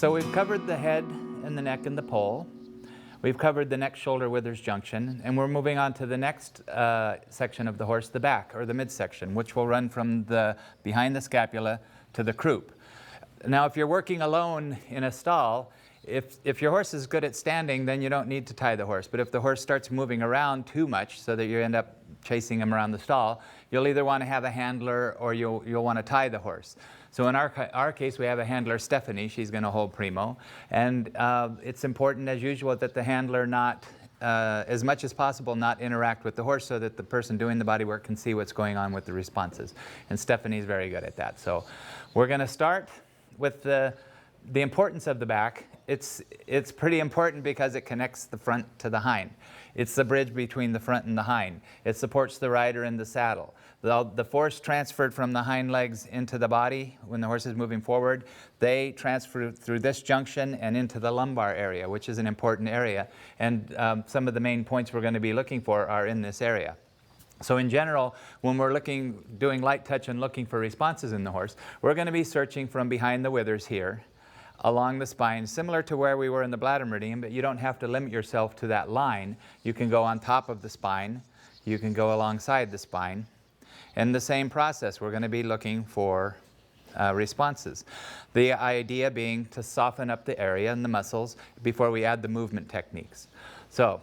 So we've covered the head and the neck and the poll. We've covered the neck, shoulder, withers junction, and we're moving on to the next section of the horse, the back, or the midsection, which will run from the behind the scapula to the croup. Now, if you're working alone in a stall, if your horse is good at standing, then you don't need to tie the horse. But if the horse starts moving around too much so that you end up chasing him around the stall, you'll either want to have a handler or you'll want to tie the horse. So in our case, we have a handler, Stephanie. She's going to hold Primo. And it's important, as usual, that the handler not, as much as possible, not interact with the horse so that the person doing the body work can see what's going on with the responses. And Stephanie's very good at that. So we're going to start with the importance of the back. It's pretty important because it connects the front to the hind. It's the bridge between the front and the hind. It supports the rider in the saddle. The force transferred from the hind legs into the body when the horse is moving forward, they transfer through this junction and into the lumbar area, which is an important area. And some of the main points we're going to be looking for are in this area. So in general, when we're doing light touch and looking for responses in the horse, we're going to be searching from behind the withers here, along the spine, similar to where we were in the bladder meridian, but you don't have to limit yourself to that line. You can go on top of the spine. You can go alongside the spine. And the same process, we're going to be looking for responses. The idea being to soften up the area and the muscles before we add the movement techniques. So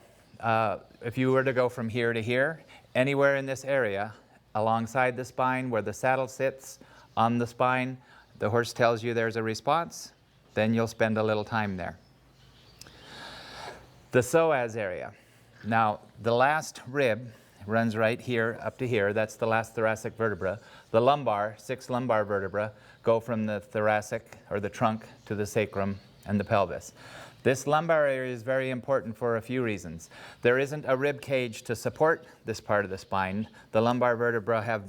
if you were to go from here to here, anywhere in this area, alongside the spine where the saddle sits on the spine, the horse tells you there's a response, then you'll spend a little time there. The psoas area. Now, the last rib runs right here up to here. That's the last thoracic vertebra. The lumbar, 6 lumbar vertebrae, go from the thoracic, or the trunk, to the sacrum and the pelvis. This lumbar area is very important for a few reasons. There isn't a rib cage to support this part of the spine. The lumbar vertebrae have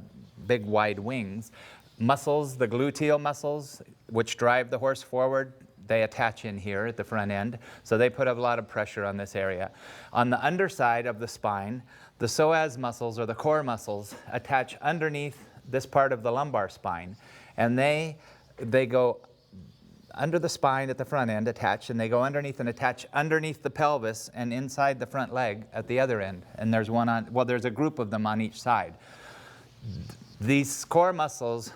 big, wide wings. Muscles, the gluteal muscles, which drive the horse forward, they attach in here at the front end, so they put a lot of pressure on this area. On the underside of the spine, the psoas muscles, or the core muscles, attach underneath this part of the lumbar spine, and they go under the spine at the front end, attach, and they go underneath and attach underneath the pelvis and inside the front leg at the other end. And there's one on, well, there's a group of them on each side. These core muscles,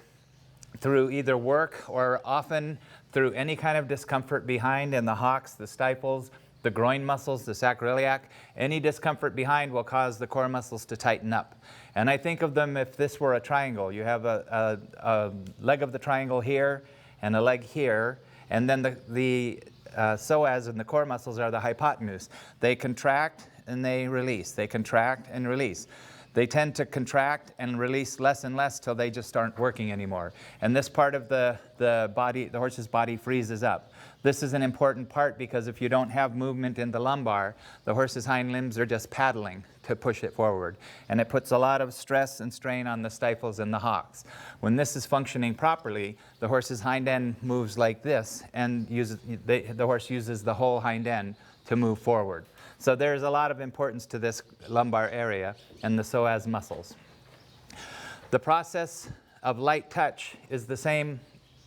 through either work or often through any kind of discomfort behind in the hocks, the stifles, the groin muscles, the sacroiliac, any discomfort behind will cause the core muscles to tighten up. And I think of them if this were a triangle. You have a leg of the triangle here and a leg here, and then the psoas and the core muscles are the hypotenuse. They contract and they release. They contract and release. They tend to contract and release less and less till they just aren't working anymore. And this part of the body, the horse's body, freezes up. This is an important part because if you don't have movement in the lumbar, the horse's hind limbs are just paddling to push it forward. And it puts a lot of stress and strain on the stifles and the hocks. When this is functioning properly, the horse's hind end moves like this, and the horse uses the whole hind end to move forward. So there's a lot of importance to this lumbar area and the psoas muscles. The process of light touch is the same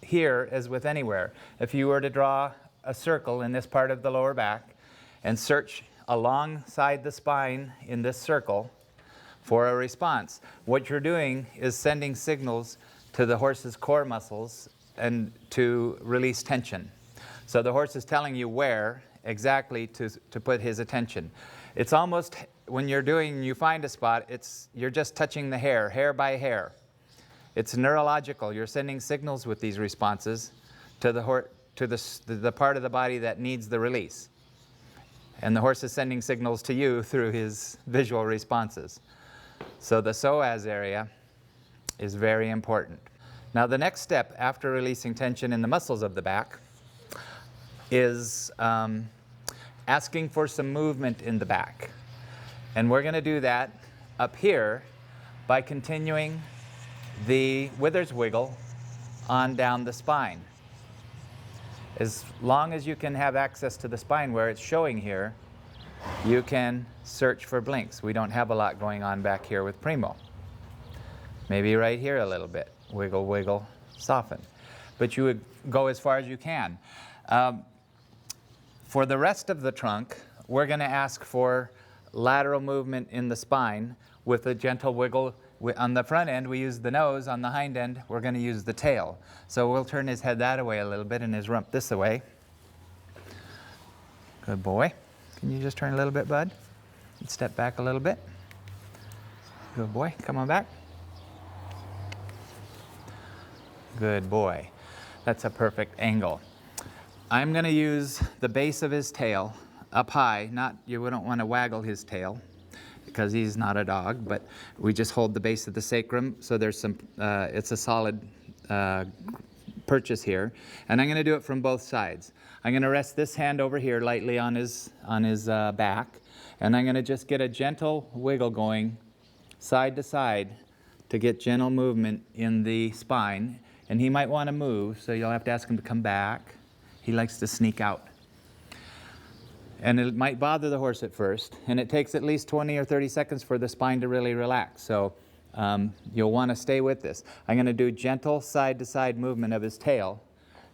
here as with anywhere. If you were to draw a circle in this part of the lower back and search alongside the spine in this circle for a response, what you're doing is sending signals to the horse's core muscles and to release tension. So the horse is telling you where exactly to put his attention. It's almost, when you find a spot, you're just touching the hair by hair. It's neurological. You're sending signals with these responses to the part of the body that needs the release. And the horse is sending signals to you through his visual responses. So the psoas area is very important. Now the next step after releasing tension in the muscles of the back is asking for some movement in the back. And we're going to do that up here by continuing the withers wiggle on down the spine. As long as you can have access to the spine where it's showing here, you can search for blinks. We don't have a lot going on back here with Primo. Maybe right here a little bit. Wiggle, wiggle, soften. But you would go as far as you can. For the rest of the trunk, we're going to ask for lateral movement in the spine with a gentle wiggle. On the front end, we use the nose. On the hind end, we're going to use the tail. So we'll turn his head that way a little bit and his rump this way. Good boy. Can you just turn a little bit, bud? And step back a little bit. Good boy. Come on back. Good boy. That's a perfect angle. I'm going to use the base of his tail up high. You don't want to waggle his tail because he's not a dog, but we just hold the base of the sacrum so there's some, it's a solid purchase here. And I'm going to do it from both sides. I'm going to rest this hand over here lightly on his back, and I'm going to just get a gentle wiggle going side to side to get gentle movement in the spine. And he might want to move, so you'll have to ask him to come back. He likes to sneak out. And it might bother the horse at first, and it takes at least 20 or 30 seconds for the spine to really relax. So you'll want to stay with this. I'm going to do gentle side-to-side movement of his tail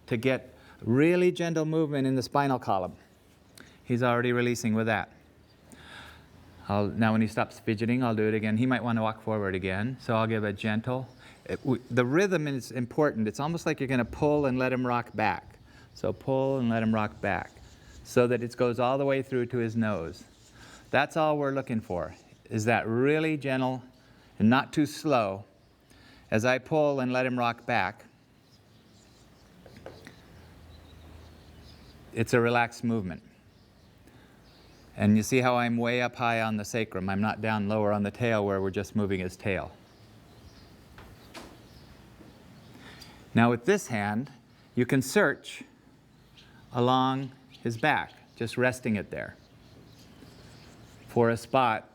to get really gentle movement in the spinal column. He's already releasing with that. Now when he stops fidgeting, I'll do it again. He might want to walk forward again, so I'll give a gentle. The rhythm is important. It's almost like you're going to pull and let him rock back. So pull and let him rock back so that it goes all the way through to his nose. That's all we're looking for, is that really gentle and not too slow. As I pull and let him rock back, it's a relaxed movement. And you see how I'm way up high on the sacrum. I'm not down lower on the tail where we're just moving his tail. Now with this hand, you can search along his back, just resting it there for a spot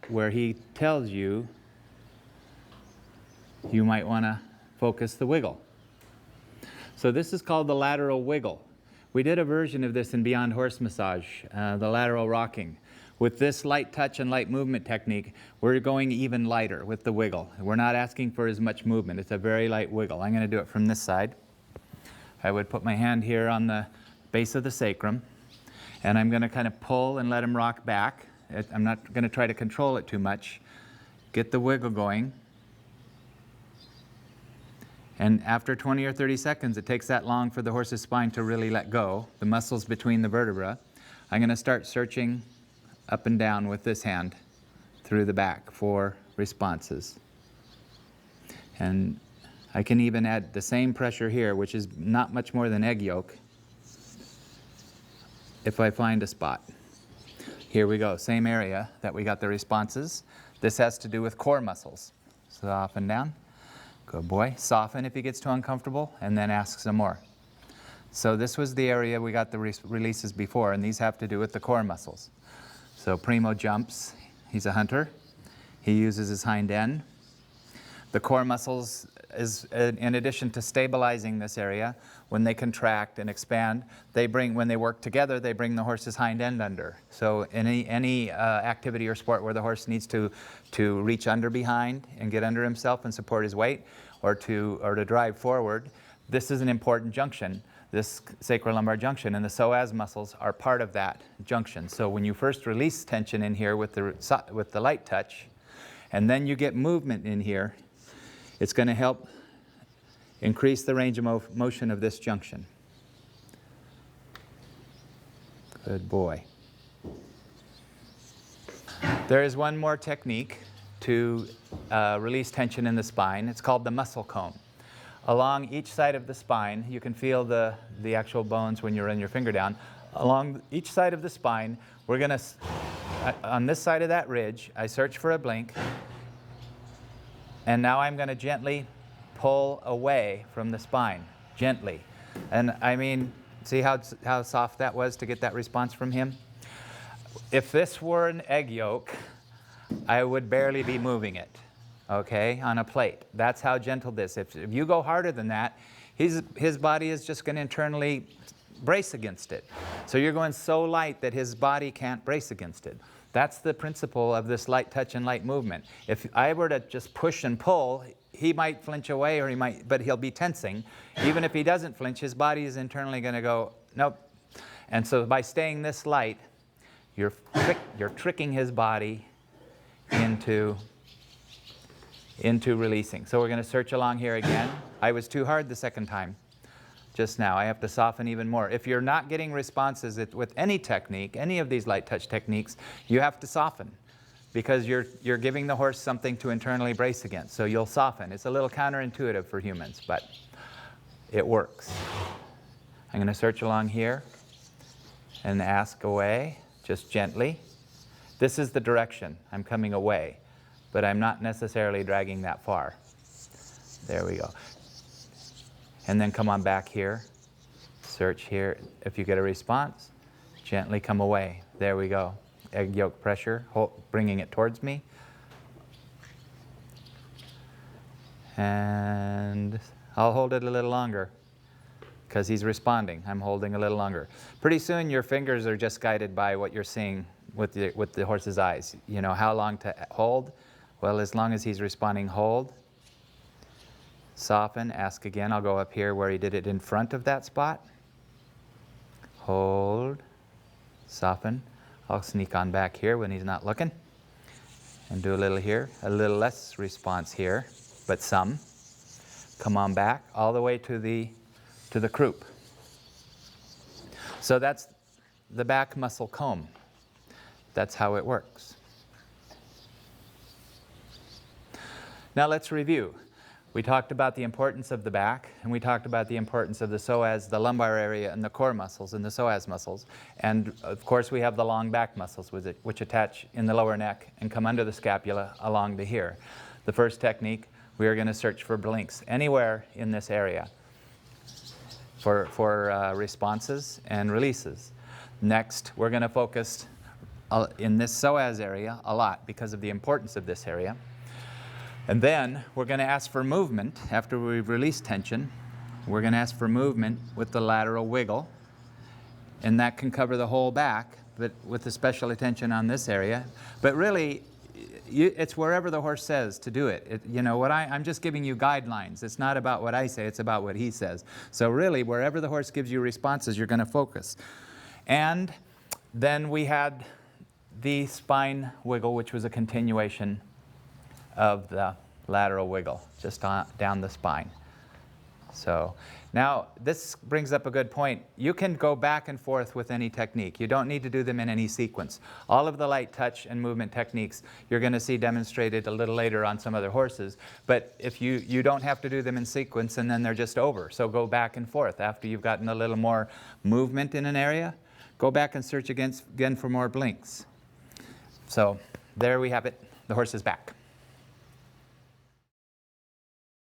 where he tells you you might want to focus the wiggle. So this is called the lateral wiggle. We did a version of this in Beyond Horse Massage, the lateral rocking. With this light touch and light movement technique, we're going even lighter with the wiggle. We're not asking for as much movement. It's a very light wiggle. I'm going to do it from this side. I would put my hand here on the base of the sacrum, and I'm going to kind of pull and let him rock back. I'm not going to try to control it too much. Get the wiggle going. And after 20 or 30 seconds, it takes that long for the horse's spine to really let go, the muscles between the vertebrae. I'm going to start searching up and down with this hand through the back for responses. And I can even add the same pressure here, which is not much more than egg yolk, if I find a spot. Here we go, same area that we got the responses. This has to do with core muscles. So up and down. Good boy. Soften if he gets too uncomfortable, and then ask some more. So this was the area we got the releases before, and these have to do with the core muscles. So Primo jumps. He's a hunter. He uses his hind end. The core muscles is, in addition to stabilizing this area, when they contract and expand, when they work together, they bring the horse's hind end under. So any activity or sport where the horse needs to reach under behind and get under himself and support his weight, or to drive forward, this is an important junction, this sacrolumbar junction, and the psoas muscles are part of that junction. So when you first release tension in here with the light touch, and then you get movement in here, it's going to help increase the range of motion of this junction. Good boy. There is one more technique to release tension in the spine. It's called the muscle comb. Along each side of the spine, you can feel the actual bones when you run your finger down. Along each side of the spine, we're going to, on this side of that ridge, I search for a blink, and now I'm going to gently pull away from the spine, gently. And I mean, see how soft that was to get that response from him? If this were an egg yolk, I would barely be moving it, okay, on a plate. That's how gentle this is. If you go harder than that, his body is just going to internally brace against it. So you're going so light that his body can't brace against it. That's the principle of this light touch and light movement. If I were to just push and pull, he might flinch away, or he might, but he'll be tensing. Even if he doesn't flinch, his body is internally going to go, nope. And so by staying this light, you're tricking his body into releasing. So we're going to search along here again. I was too hard the second time. Just now, I have to soften even more. If you're not getting responses with any technique, any of these light touch techniques, you have to soften, because you're giving the horse something to internally brace against. So you'll soften. It's a little counterintuitive for humans, but it works. I'm going to search along here and ask away, just gently. This is the direction. I'm coming away, but I'm not necessarily dragging that far. There we go. And then come on back here. Search here. If you get a response, gently come away. There we go. Egg yolk pressure, bringing it towards me. And I'll hold it a little longer because he's responding. I'm holding a little longer. Pretty soon your fingers are just guided by what you're seeing with the horse's eyes. You know how long to hold? Well, as long as he's responding, hold. Soften, ask again. I'll go up here where he did it in front of that spot. Hold, soften. I'll sneak on back here when he's not looking. And do a little here, a little less response here, but some. Come on back all the way to the croup. So that's the back muscle comb. That's how it works. Now let's review. We talked about the importance of the back, and we talked about the importance of the psoas, the lumbar area, and the core muscles, and the psoas muscles. And of course we have the long back muscles which attach in the lower neck and come under the scapula along to here. The first technique, we are going to search for blinks anywhere in this area for responses and releases. Next, we're going to focus in this psoas area a lot because of the importance of this area. And then we're going to ask for movement after we've released tension. We're going to ask for movement with the lateral wiggle. And that can cover the whole back, but with the special attention on this area. But really, it's wherever the horse says to do it. You know, I'm just giving you guidelines. It's not about what I say, it's about what he says. So really, wherever the horse gives you responses, you're going to focus. And then we had the spine wiggle, which was a continuation of the lateral wiggle, just down the spine. So now this brings up a good point. You can go back and forth with any technique. You don't need to do them in any sequence. All of the light touch and movement techniques you're going to see demonstrated a little later on some other horses. But if you don't have to do them in sequence, and then they're just over. So go back and forth. After you've gotten a little more movement in an area, go back and search again for more blinks. So there we have it. The horse is back.